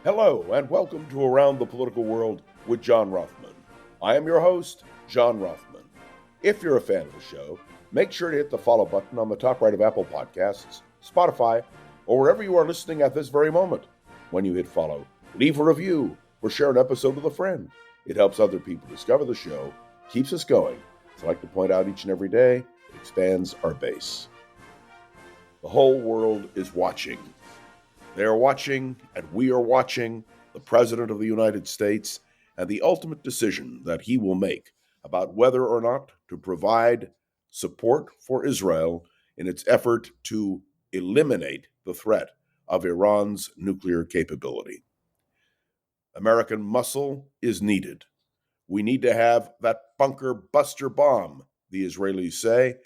Hello, and welcome to Around the Political World with John Rothman. I am your host, John Rothman. If you're a fan of the show, make sure to hit the follow button on the top right of Apple Podcasts, Spotify, or wherever you are listening at this very moment. When you hit follow, leave a review or share an episode with a friend. It helps other people discover the show, keeps us going. As I like to point out each and every day, it expands our base. The whole world is watching. They are watching, and we are watching, the President of the United States and the ultimate decision that he will make about whether or not to provide support for Israel in its effort to eliminate the threat of Iran's nuclear capability. American muscle is needed. We need to have that bunker buster bomb, the Israelis say,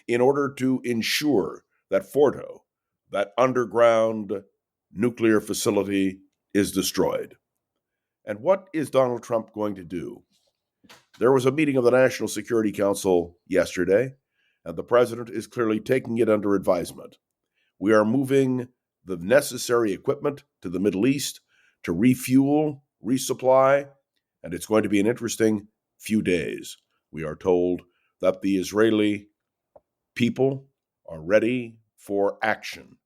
in order to ensure that Fordo, that underground nuclear facility, is destroyed. And what is Donald Trump going to do? There was a meeting of the National Security Council yesterday, and the president is clearly taking it under advisement. We are moving the necessary equipment to the Middle East to refuel, resupply, and it's going to be an interesting few days. We are told that the Israeli people are ready for action.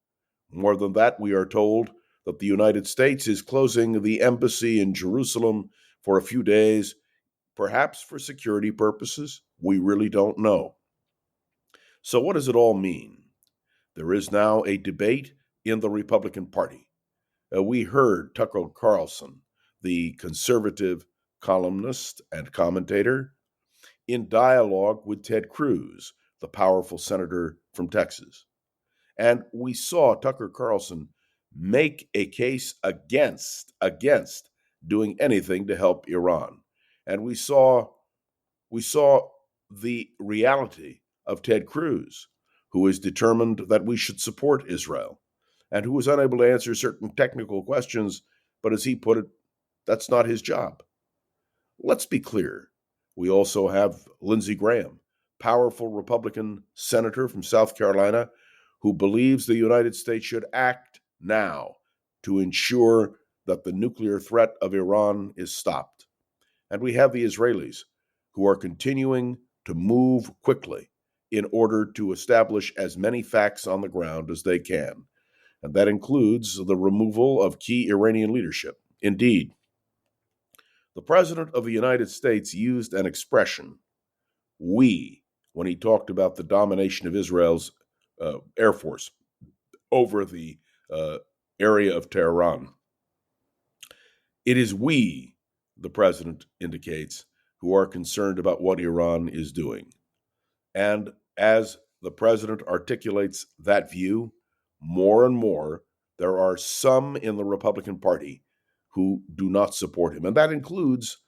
More than that, we are told that the United States is closing the embassy in Jerusalem for a few days, perhaps for security purposes. We really don't know. So, what does it all mean? There is now a debate in the Republican Party. We heard Tucker Carlson, the conservative columnist and commentator, in dialogue with Ted Cruz, the powerful senator from Texas. And we saw Tucker Carlson make a case against doing anything to help Iran. And we saw the reality of Ted Cruz, who is determined that we should support Israel, and who was unable to answer certain technical questions, but as he put it, that's not his job. Let's be clear. We also have Lindsey Graham, powerful Republican senator from South Carolina, who believes the United States should act now to ensure that the nuclear threat of Iran is stopped. And we have the Israelis, who are continuing to move quickly in order to establish as many facts on the ground as they can. And that includes the removal of key Iranian leadership. Indeed, the President of the United States used an expression, we, when he talked about the domination of Israel's Air Force over the area of Tehran. It is we, the president indicates, who are concerned about what Iran is doing. And as the president articulates that view, more and more, there are some in the Republican Party who do not support him. And that includes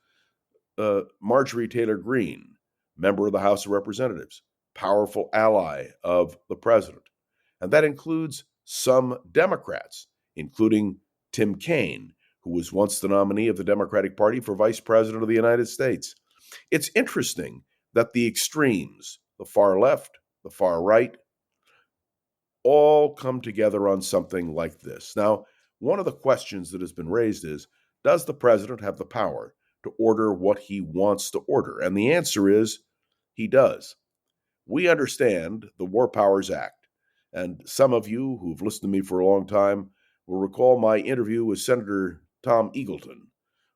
Marjorie Taylor Greene, member of the House of Representatives, powerful ally of the president. And that includes some Democrats, including Tim Kaine, who was once the nominee of the Democratic Party for Vice President of the United States. It's interesting that the extremes, the far left, the far right, all come together on something like this. Now, one of the questions that has been raised is, does the president have the power to order what he wants to order? And the answer is, he does. We understand the War Powers Act, and some of you who've listened to me for a long time will recall my interview with Senator Tom Eagleton,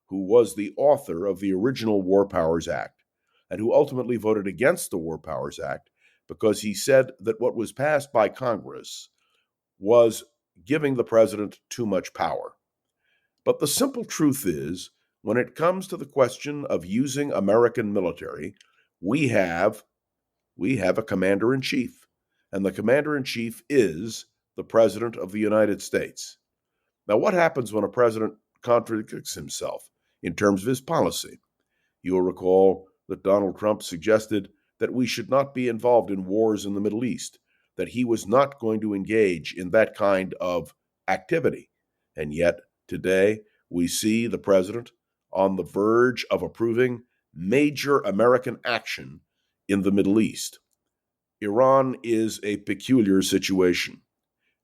who was the author of the original War Powers Act, and who ultimately voted against the War Powers Act because he said that what was passed by Congress was giving the president too much power. But the simple truth is, when it comes to the question of using American military, we have a commander-in-chief, and the commander-in-chief is the President of the United States. Now, what happens when a president contradicts himself in terms of his policy? You'll recall that Donald Trump suggested that we should not be involved in wars in the Middle East, that he was not going to engage in that kind of activity. And yet, today, we see the president on the verge of approving major American action in the Middle East. Iran is a peculiar situation.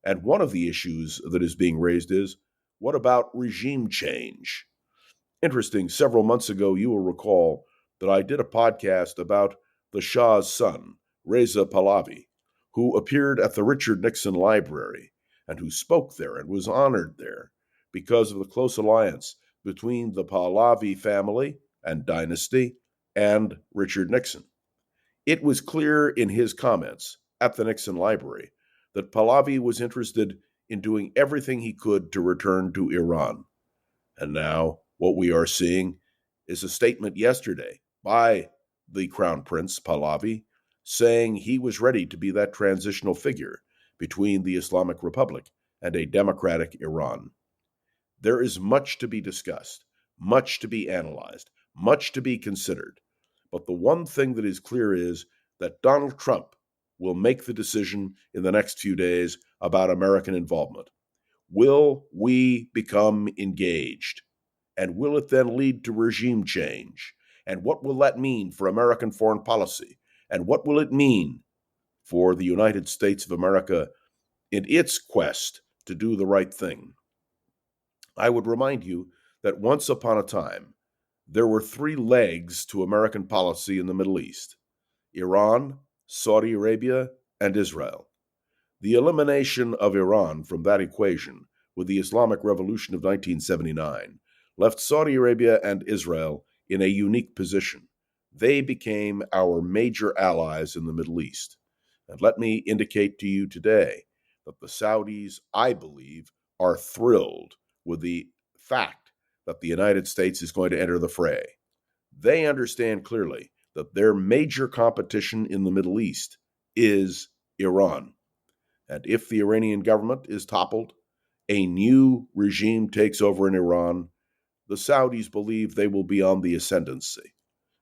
And one of the issues that is being raised is, What about regime change? Interesting, several months ago, you will recall that I did a podcast about the Shah's son, Reza Pahlavi, who appeared at the Richard Nixon Library and who spoke there and was honored there because of the close alliance between the Pahlavi family and dynasty and Richard Nixon. It was clear in his comments at the Nixon Library that Pahlavi was interested in doing everything he could to return to Iran. And now what we are seeing is a statement yesterday by the Crown Prince Pahlavi saying he was ready to be that transitional figure between the Islamic Republic and a democratic Iran. There is much to be discussed, much to be analyzed, much to be considered. But the one thing that is clear is that Donald Trump will make the decision in the next few days about American involvement. Will we become engaged? And will it then lead to regime change? And what will that mean for American foreign policy? And what will it mean for the United States of America in its quest to do the right thing? I would remind you that once upon a time, there were three legs to American policy in the Middle East: Iran, Saudi Arabia, and Israel. The elimination of Iran from that equation with the Islamic Revolution of 1979 left Saudi Arabia and Israel in a unique position. They became our major allies in the Middle East. And let me indicate to you today that the Saudis, I believe, are thrilled with the fact that the United States is going to enter the fray. They understand clearly that their major competition in the Middle East is Iran. And if the Iranian government is toppled, a new regime takes over in Iran, the Saudis believe they will be on the ascendancy.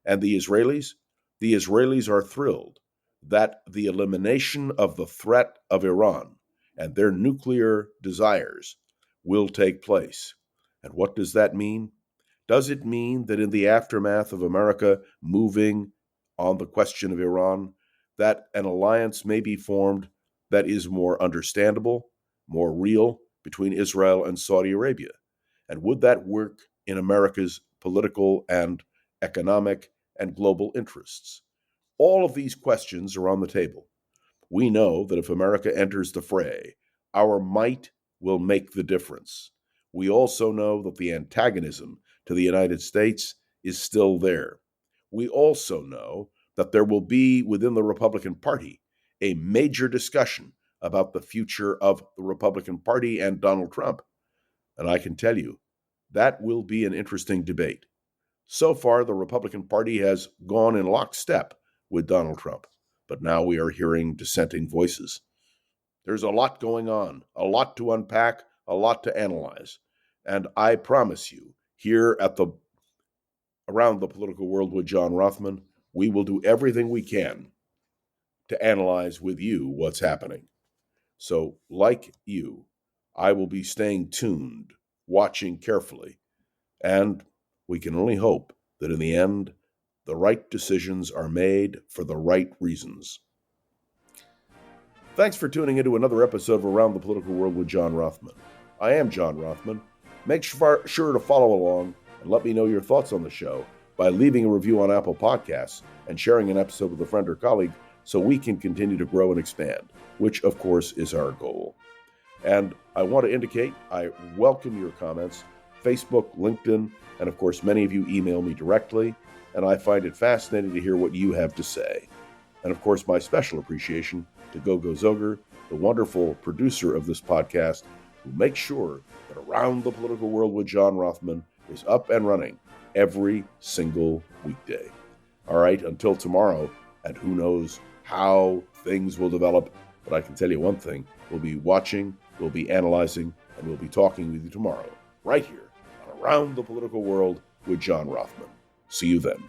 And the Israelis are thrilled that the elimination of the threat of Iran and their nuclear desires will take place. And what does that mean? Does it mean that in the aftermath of America moving on the question of Iran, that an alliance may be formed that is more understandable, more real between Israel and Saudi Arabia? And would that work in America's political and economic and global interests? All of these questions are on the table. We know that if America enters the fray, our might will make the difference. We also know that the antagonism to the United States is still there. We also know that there will be within the Republican Party a major discussion about the future of the Republican Party and Donald Trump. And I can tell you, that will be an interesting debate. So far, the Republican Party has gone in lockstep with Donald Trump, but now we are hearing dissenting voices. There's a lot going on, a lot to unpack, a lot to analyze. And I promise you, here at the Around the Political World with John Rothman, we will do everything we can to analyze with you what's happening. So, like you, I will be staying tuned, watching carefully, and we can only hope that in the end, the right decisions are made for the right reasons. Thanks for tuning into another episode of Around the Political World with John Rothman. I am John Rothman. Make sure to follow along and let me know your thoughts on the show by leaving a review on Apple Podcasts and sharing an episode with a friend or colleague so we can continue to grow and expand, which, of course, is our goal. And I want to indicate I welcome your comments, Facebook, LinkedIn, and of course, many of you email me directly, and I find it fascinating to hear what you have to say. And of course, my special appreciation to Gogo Zoger, the wonderful producer of this podcast, who makes sure that Around the Political World with John Rothman is up and running every single weekday. All right, until tomorrow, and who knows how things will develop, but I can tell you one thing: we'll be watching, we'll be analyzing, and we'll be talking with you tomorrow, right here on Around the Political World with John Rothman. See you then.